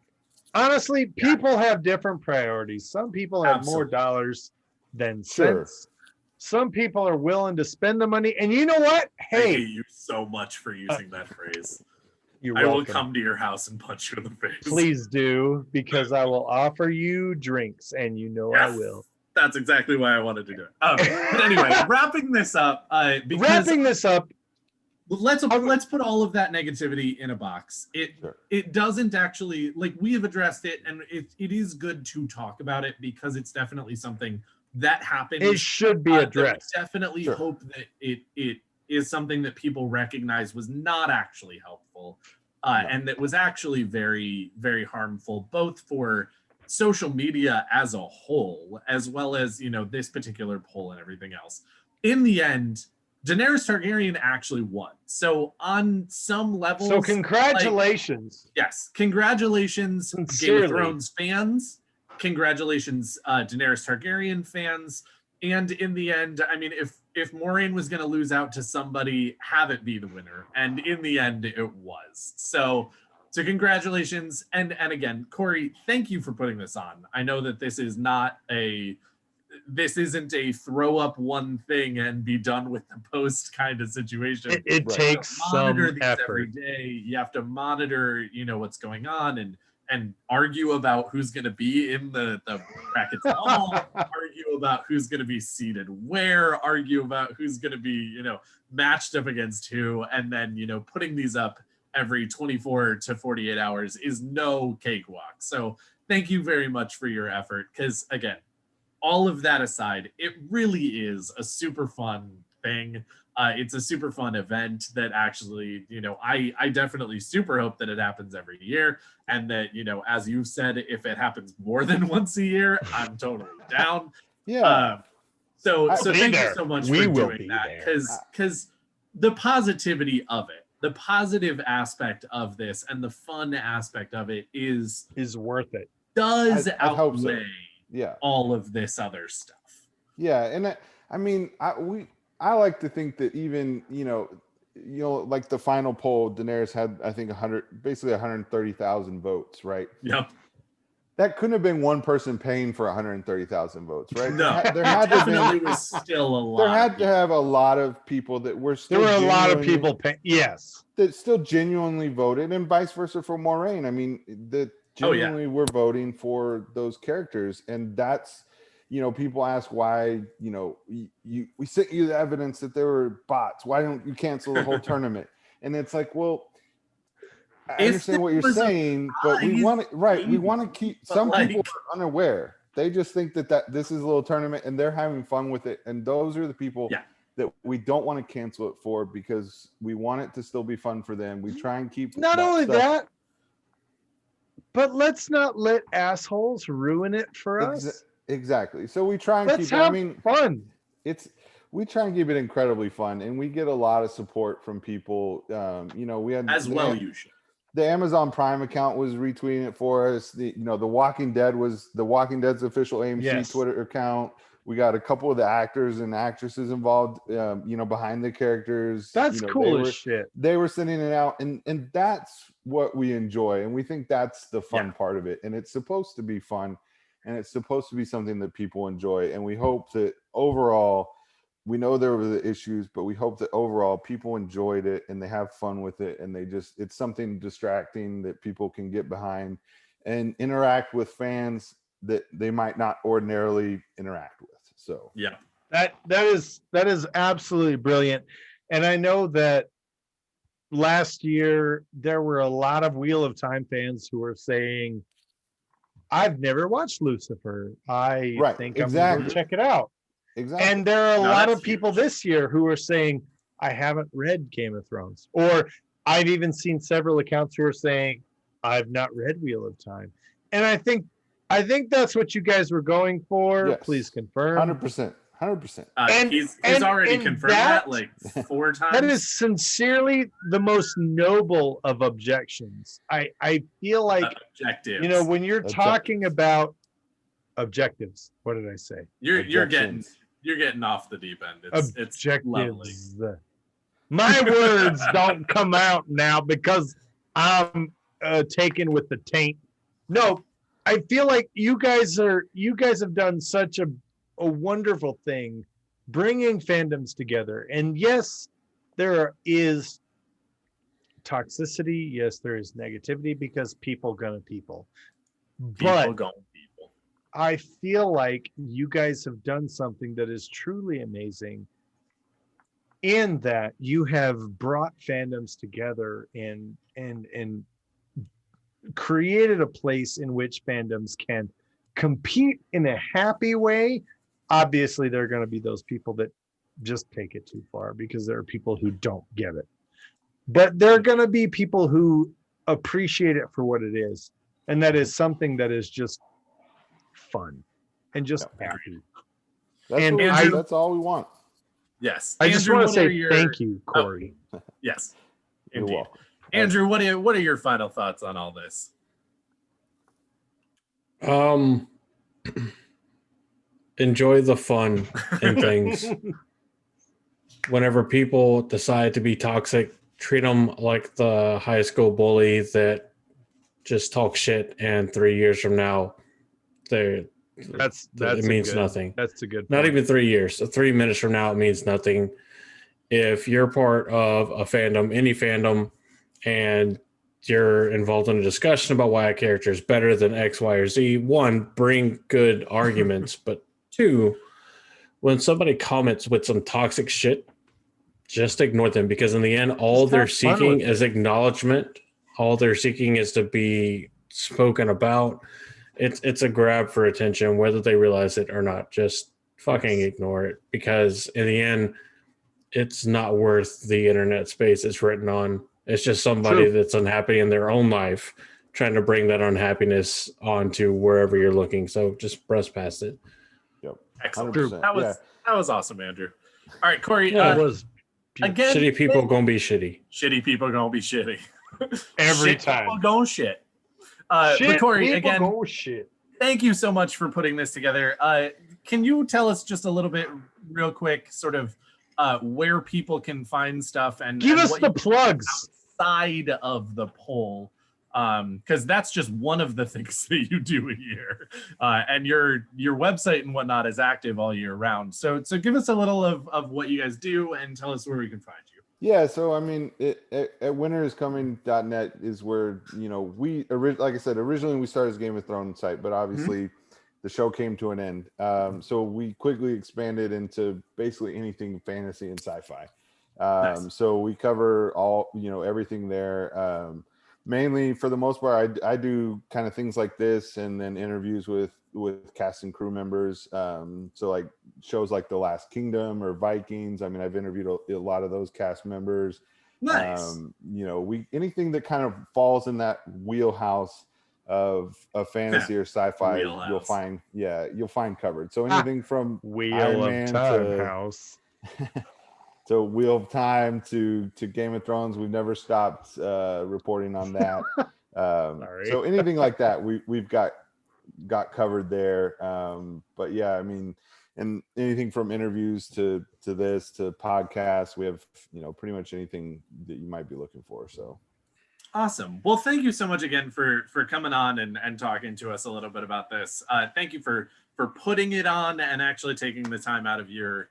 Honestly, people have different priorities. Some people have more dollars than cents. Some people are willing to spend the money. And you know what? Hey, I hate you so much for using that phrase. You're I will welcome. come to your house and punch you in the face. Please do, because I will offer you drinks, and you know I will. That's exactly why I wanted to do it. Okay. But anyway, wrapping this up. Let's put all of that negativity in a box. It doesn't actually, like, we have addressed it, and it is good to talk about it because it's definitely something that happened. It should be addressed. Definitely hope that it is something that people recognize was not actually helpful, and that was actually very, very harmful, both for social media as a whole, as well as, you know, this particular poll and everything else. In the end, Daenerys Targaryen actually won. So on some levels, so congratulations. Yes, congratulations, Sincerely. Game of Thrones fans. Congratulations, Daenerys Targaryen fans. And in the end, I mean, if Moraine was going to lose out to somebody, have it be the winner. And in the end, it was. So congratulations. And again, Corey, thank you for putting this on. I know that this isn't a throw up one thing and be done with the post kind of situation. It takes some effort. Every day. You have to monitor, you know, what's going on and argue about who's going to be in the brackets all, argue about who's going to be seated where, argue about who's going to be, you know, matched up against who, and then, you know, putting these up every 24 to 48 hours is no cakewalk. So thank you very much for your effort, because again, all of that aside, it really is a super fun thing. It's a super fun event that actually, you know, I definitely super hope that it happens every year, and that, you know, as you've said, if it happens more than once a year, I'm totally down. Yeah. So thank you so much for doing that, because the positivity of it, the positive aspect of this, and the fun aspect of it is worth it. Does I hope so. outweigh all of this other stuff. Yeah, and I mean, I like to think that even, you know, like the final poll, Daenerys had, I think, 130,000 votes, right? Yep. That couldn't have been one person paying for 130,000 votes, right? No, there had to definitely was still a lot. There had to have a lot of people that were still. There were a lot of people paying. Yes, that still genuinely voted, and vice versa for Moraine. I mean, that genuinely were voting for those characters, and that's people ask why, we sent you the evidence that there were bots. Why don't you cancel the whole tournament? And it's like, well, I understand what you're saying, but we want to, right. We want to keep, some people are unaware. They just think that this is a little tournament and they're having fun with it. And those are the people that we don't want to cancel it for, because we want it to still be fun for them. We try and keep not only that, but let's not let assholes ruin it for us. Exactly. So we try and keep it, fun. We try and keep it incredibly fun, and we get a lot of support from people. We had you should. The Amazon Prime account was retweeting it for us. The Walking Dead's official AMC Twitter account. We got a couple of the actors and actresses involved, behind the characters. That's cool as shit. They were sending it out, and that's what we enjoy, and we think that's the fun part of it. And it's supposed to be fun, and it's supposed to be something that people enjoy. And we hope that overall, we know there were the issues, but we hope that overall people enjoyed it and they have fun with it, and it's something distracting that people can get behind and interact with fans that they might not ordinarily interact with. So that is absolutely brilliant. And I know that last year there were a lot of Wheel of Time fans who were saying, I've never watched Lucifer. I think I'm going to check it out. Exactly. And there are a lot of people this year who are saying, I haven't read Game of Thrones. Or I've even seen several accounts who are saying, I've not read Wheel of Time. And I think that's what you guys were going for. Yes. Please confirm. 100%. He's already confirmed that like 4 times. That is sincerely the most noble of objections. I feel like objectives. When you're talking about objectives, what did I say? You're getting off the deep end. It's lovely. My words don't come out now because I'm taken with the taint. No, I feel like you guys have done such a wonderful thing bringing fandoms together. And yes, there is toxicity. Yes, there is negativity because people gonna people. But I feel like you guys have done something that is truly amazing in that you have brought fandoms together and created a place in which fandoms can compete in a happy way. Obviously, there are going to be those people that just take it too far because there are people who don't get it. But there are going to be people who appreciate it for what it is. And that is something that is just fun and just happy. That's all we want. Yes. I just want to say thank you, Corey. Yes. You're welcome. Andrew, what are your final thoughts on all this? Enjoy the fun and things. Whenever people decide to be toxic, treat them like the high school bully that just talks shit, and 3 years from now, it means nothing. That's a good point. Not even 3 years. So 3 minutes from now, it means nothing. If you're part of a fandom, any fandom, and you're involved in a discussion about why a character is better than X, Y, or Z, one, bring good arguments, but two, when somebody comments with some toxic shit, just ignore them, because in the end, all they're seeking is acknowledgement. All they're seeking is to be spoken about. It's a grab for attention, whether they realize it or not. Just fucking ignore it, because in the end, it's not worth the internet space it's written on. It's just somebody that's unhappy in their own life, trying to bring that unhappiness onto wherever you're looking. So just press past it. Yep. Excellent. That was awesome, Andrew. All right, Corey. It was again, shitty people gonna be shitty. Shitty people gonna be shitty. Every shit time. People going shit. But Corey, again, shit. Thank you so much for putting this together. Can you tell us just a little bit, real quick, sort of where people can find stuff and give us the plugs outside of the poll, because that's just one of the things that you do a year, and your website and whatnot is active all year round. So give us a little of what you guys do and tell us where we can find you. Yeah, so I mean, at winteriscoming.net is where, like I said, originally we started as Game of Thrones site, but obviously the show came to an end. So we quickly expanded into basically anything fantasy and sci-fi. Nice. So we cover all, everything there. Mainly for the most part, I do kind of things like this, and then interviews with cast and crew members. So like shows like The Last Kingdom or Vikings. I mean, I've interviewed a lot of those cast members. Nice. Anything that kind of falls in that wheelhouse of fantasy or sci-fi, you'll find covered. So anything from Wheel Iron of Man Time house. to Wheel of Time to Game of Thrones, we've never stopped reporting on that. So anything like that, we've got covered there. But yeah, I mean, and anything from interviews to this to podcasts, we have pretty much anything that you might be looking for. So awesome. Well, thank you so much again for coming on and talking to us a little bit about this. Thank you for putting it on and actually taking the time out of your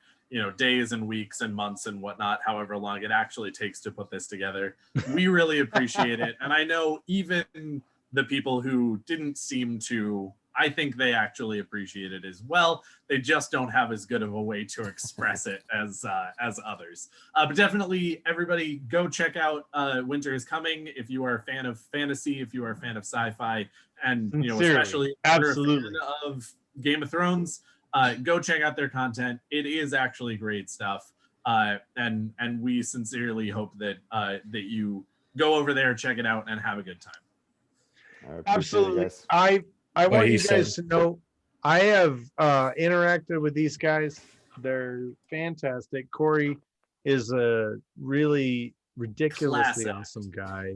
days and weeks and months and whatnot, however long it actually takes to put this together. We really appreciate it. And I know even the people who didn't seem to, I think they actually appreciate it as well. They just don't have as good of a way to express it as others. But definitely, everybody, go check out Winter is Coming if you are a fan of fantasy, if you are a fan of sci-fi, and especially if you're a fan of Game of Thrones. Go check out their content. It is actually great stuff, and we sincerely hope that that you go over there, check it out, and have a good time. Absolutely. I want you guys to know I have interacted with these guys. They're fantastic. Corey is a really ridiculously awesome guy.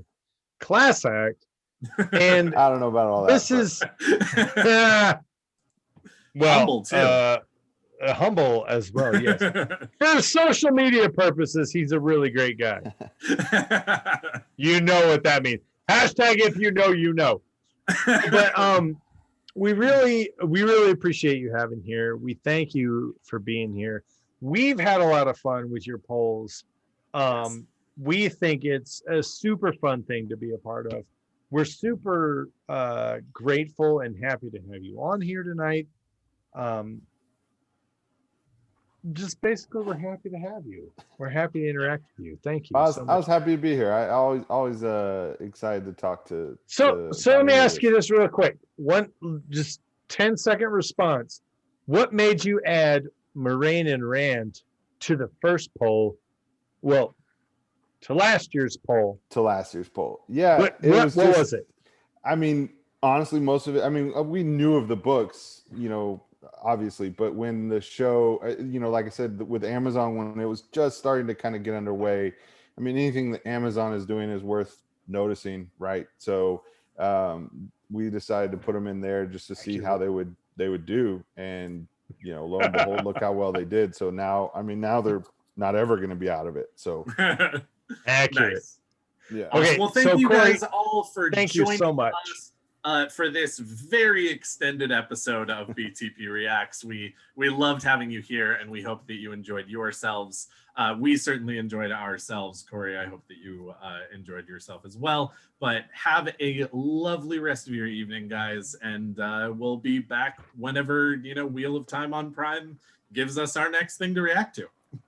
Class act. And I don't know about all that. This is humble too. Humble as well, yes. For social media purposes, he's a really great guy. You know what that means. Hashtag if you know, you know. But we really appreciate you having here. We thank you for being here. We've had a lot of fun with your polls. Yes. We think it's a super fun thing to be a part of. We're super grateful and happy to have you on here tonight. Just basically, we're happy to have you. We're happy to interact with you. Thank you. I was happy to be here. I always excited to talk to. So let me ask you this real quick. Just 10-second response. What made you add Moraine and Rand to the first poll? Well, to last year's poll. Yeah. What was it? I mean, honestly, most of it. I mean, we knew of the books, obviously, but when the show, like I said, with Amazon, when it was just starting to kind of get underway, I mean, anything that Amazon is doing is worth noticing, right? So we decided to put them in there just to see how they would do, and lo and behold, look how well they did. So now they're not ever going to be out of it. So accurate. Nice. Yeah. Okay. Well, thank you Corey, guys all for thank you so much us for this very extended episode of BTP Reacts. We loved having you here, and we hope that you enjoyed yourselves. We certainly enjoyed ourselves. Corey, I hope that you enjoyed yourself as well. But have a lovely rest of your evening, guys, and we'll be back whenever Wheel of Time on Prime gives us our next thing to react to.